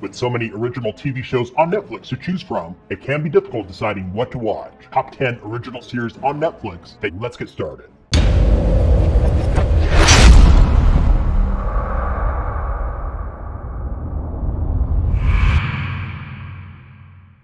With so many original TV shows on Netflix to choose from, it can be difficult deciding what to watch. Top 10 original series on Netflix. Hey, let's get started.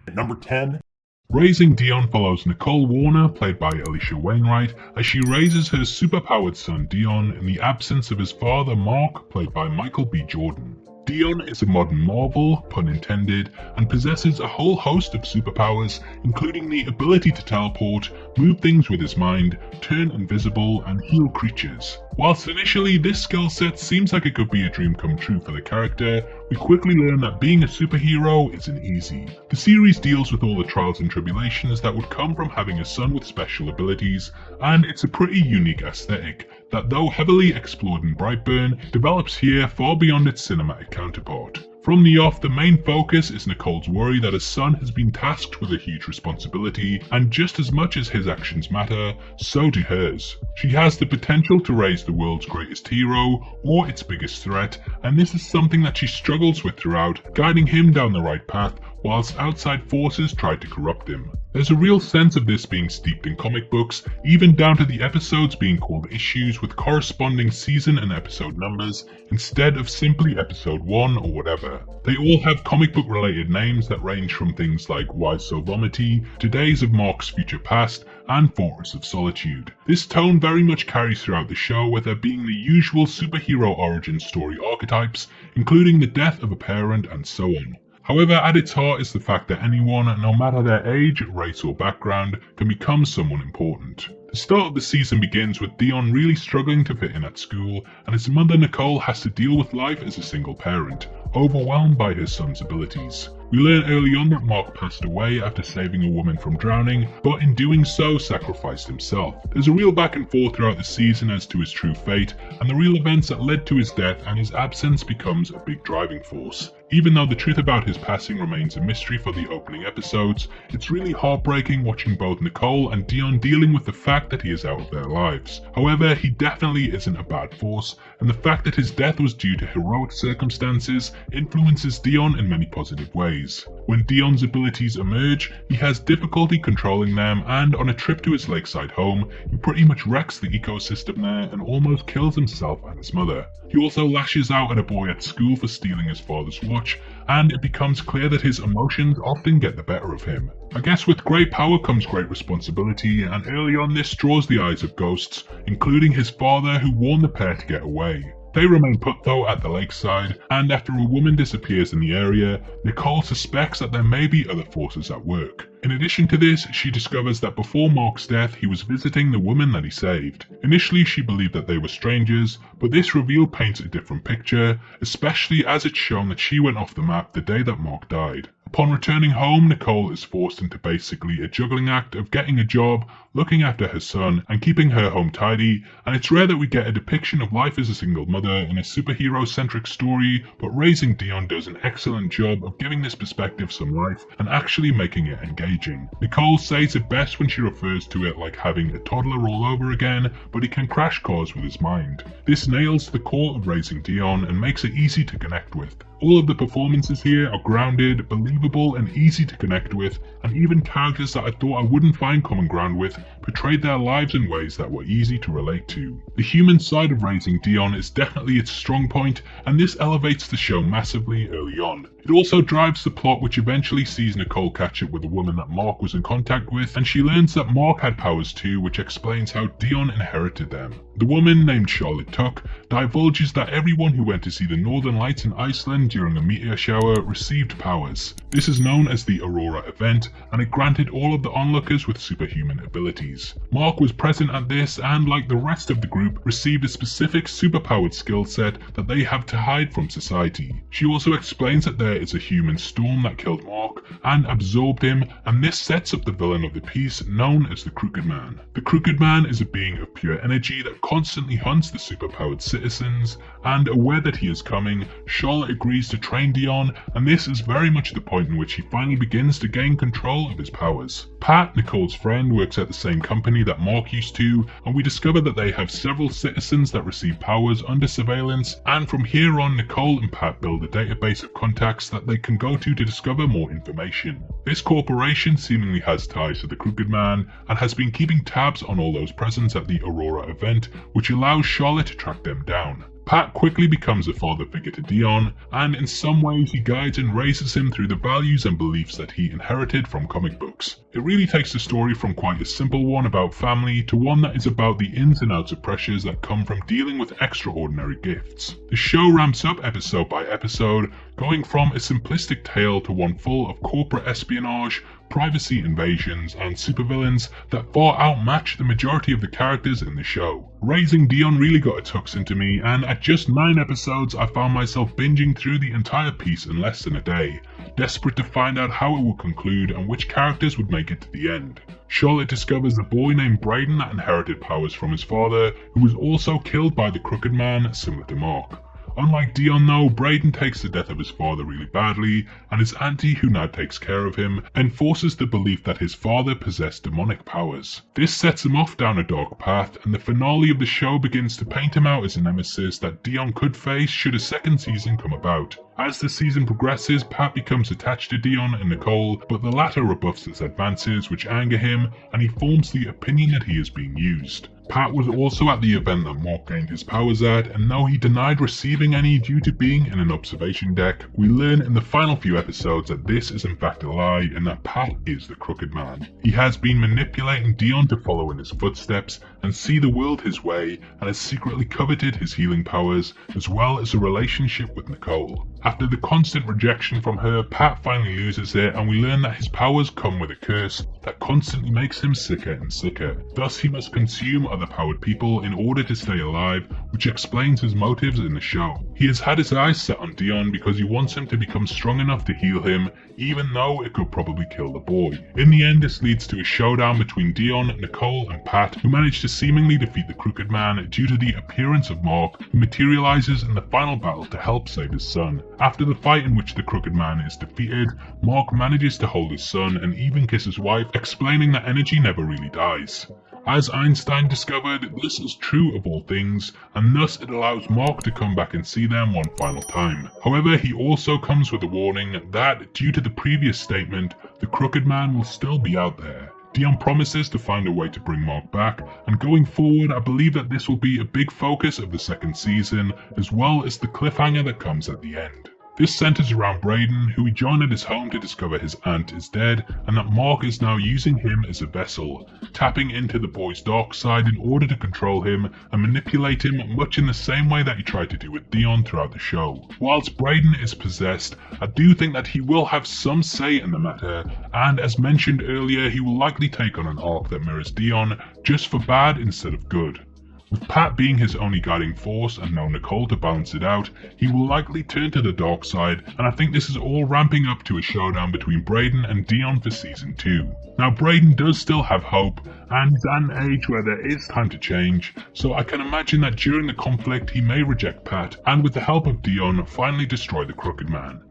At number 10. Raising Dion follows Nicole Warner, played by Alicia Wainwright, as she raises her superpowered son Dion in the absence of his father Mark, played by Michael B. Jordan. Dion is a modern marvel, pun intended, and possesses a whole host of superpowers, including the ability to teleport, move things with his mind, turn invisible, and heal creatures. Whilst initially this skill set seems like it could be a dream come true for the character, we quickly learn that being a superhero isn't easy. The series deals with all the trials and tribulations that would come from having a son with special abilities, and it's a pretty unique aesthetic that, though heavily explored in Brightburn, develops here far beyond its cinematic counterpart. From the off, the main focus is Nicole's worry that her son has been tasked with a huge responsibility, and just as much as his actions matter, so do hers. She has the potential to raise the world's greatest hero, or its biggest threat, and this is something that she struggles with throughout, guiding him down the right path, whilst outside forces try to corrupt him. There's a real sense of this being steeped in comic books, even down to the episodes being called issues with corresponding season and episode numbers, instead of simply episode 1 or whatever. They all have comic book related names that range from things like Why So Vomity, to Days of Mark's Future Past, and Fortress of Solitude. This tone very much carries throughout the show, with there being the usual superhero origin story archetypes, including the death of a parent and so on. However, at its heart is the fact that anyone, no matter their age, race or background, can become someone important. The start of the season begins with Dion really struggling to fit in at school, and his mother Nicole has to deal with life as a single parent, overwhelmed by his son's abilities. We learn early on that Mark passed away after saving a woman from drowning, but in doing so sacrificed himself. There's a real back and forth throughout the season as to his true fate, and the real events that led to his death and his absence becomes a big driving force. Even though the truth about his passing remains a mystery for the opening episodes, it's really heartbreaking watching both Nicole and Dion dealing with the fact that he is out of their lives. However, he definitely isn't a bad force, and the fact that his death was due to heroic circumstances influences Dion in many positive ways. When Dion's abilities emerge, he has difficulty controlling them, and on a trip to his lakeside home, he pretty much wrecks the ecosystem there and almost kills himself and his mother. He also lashes out at a boy at school for stealing his father's watch, and it becomes clear that his emotions often get the better of him. I guess with great power comes great responsibility, and early on this draws the eyes of ghosts, including his father, who warned the pair to get away. They remain put though at the lakeside, and after a woman disappears in the area, Nicole suspects that there may be other forces at work. In addition to this, she discovers that before Mark's death, he was visiting the woman that he saved. Initially, she believed that they were strangers, but this reveal paints a different picture, especially as it's shown that she went off the map the day that Mark died. Upon returning home, Nicole is forced into basically a juggling act of getting a job, looking after her son, and keeping her home tidy, and it's rare that we get a depiction of life as a single mother in a superhero-centric story, but Raising Dion does an excellent job of giving this perspective some life and actually making it engaging. Nicole says it best when she refers to it like having a toddler all over again, but he can crash cars with his mind. This nails the core of Raising Dion and makes it easy to connect with. All of the performances here are grounded, believable, and easy to connect with, and even characters that I thought I wouldn't find common ground with portrayed their lives in ways that were easy to relate to. The human side of Raising Dion is definitely its strong point, and this elevates the show massively early on. It also drives the plot, which eventually sees Nicole catch up with a woman that Mark was in contact with, and she learns that Mark had powers too, which explains how Dion inherited them. The woman, named Charlotte Tuck, divulges that everyone who went to see the Northern Lights in Iceland during a meteor shower received powers. This is known as the Aurora event, and it granted all of the onlookers with superhuman abilities. Mark was present at this, and like the rest of the group, received a specific superpowered skill set that they have to hide from society. She also explains that there is a human storm that killed Mark and absorbed him, and this sets up the villain of the piece, known as the Crooked Man. The Crooked Man is a being of pure energy that constantly hunts the superpowered citizens, and aware that he is coming, Charlotte agrees to train Dion, and this is very much the point in which he finally begins to gain control of his powers. Pat, Nicole's friend, works at the same company that Mark used to, and we discover that they have several citizens that receive powers under surveillance, and from here on Nicole and Pat build a database of contacts that they can go to discover more information. This corporation seemingly has ties to the Crooked Man, and has been keeping tabs on all those present at the Aurora event, which allows Charlotte to track them down. Pat quickly becomes a father figure to Dion, and in some ways he guides and raises him through the values and beliefs that he inherited from comic books. It really takes the story from quite a simple one about family to one that is about the ins and outs of pressures that come from dealing with extraordinary gifts. The show ramps up episode by episode, going from a simplistic tale to one full of corporate espionage, privacy invasions, and supervillains that far outmatch the majority of the characters in the show. Raising Dion really got its hooks into me, and at just 9 episodes I found myself binging through the entire piece in less than a day, desperate to find out how it would conclude and which characters would make it to the end. Charlotte discovers a boy named Braden that inherited powers from his father, who was also killed by the Crooked Man, similar to Mark. Unlike Dion though, Braden takes the death of his father really badly, and his auntie, who now takes care of him, enforces the belief that his father possessed demonic powers. This sets him off down a dark path, and the finale of the show begins to paint him out as a nemesis that Dion could face should a second season come about. As the season progresses, Pat becomes attached to Dion and Nicole, but the latter rebuffs his advances, which anger him, and he forms the opinion that he is being used. Pat was also at the event that Mark gained his powers at, and though he denied receiving any due to being in an observation deck, we learn in the final few episodes that this is in fact a lie and that Pat is the Crooked Man. He has been manipulating Dion to follow in his footsteps and see the world his way, and has secretly coveted his healing powers, as well as a relationship with Nicole. After the constant rejection from her, Pat finally loses it, and we learn that his powers come with a curse that constantly makes him sicker and sicker. Thus he must consume other powered people in order to stay alive, which explains his motives in the show. He has had his eyes set on Dion because he wants him to become strong enough to heal him, even though it could probably kill the boy. In the end, this leads to a showdown between Dion, Nicole, and Pat, who manage to seemingly defeat the Crooked Man due to the appearance of Mark, who materializes in the final battle to help save his son. After the fight in which the Crooked Man is defeated, Mark manages to hold his son and even kiss his wife, explaining that energy never really dies. As Einstein discovered, this is true of all things, and thus it allows Mark to come back and see them one final time. However, he also comes with a warning that, due to the previous statement, the Crooked Man will still be out there. Dion promises to find a way to bring Mark back, and going forward I believe that this will be a big focus of the second season, as well as the cliffhanger that comes at the end. This centers around Braden, who we join at his home to discover his aunt is dead, and that Mark is now using him as a vessel, tapping into the boy's dark side in order to control him and manipulate him much in the same way that he tried to do with Dion throughout the show. Whilst Braden is possessed, I do think that he will have some say in the matter, and as mentioned earlier, he will likely take on an arc that mirrors Dion, just for bad instead of good. With Pat being his only guiding force and no Nicole to balance it out, he will likely turn to the dark side, and I think this is all ramping up to a showdown between Braden and Dion for season 2. Now Braden does still have hope, and is at an age where there is time to change, so I can imagine that during the conflict he may reject Pat, and with the help of Dion, finally destroy the Crooked Man.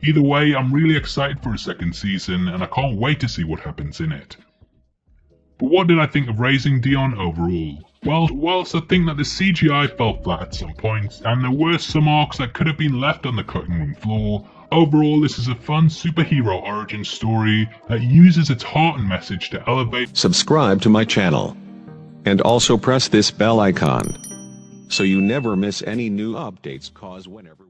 Either way, I'm really excited for a second season, and I can't wait to see what happens in it. But what did I think of Raising Dion overall? Well, whilst I think that the CGI fell flat at some points, and there were some arcs that could have been left on the cutting room floor, overall this is a fun superhero origin story that uses its heart and message to elevate. Subscribe to my channel. And also press this bell icon, so you never miss any new updates, cause whenever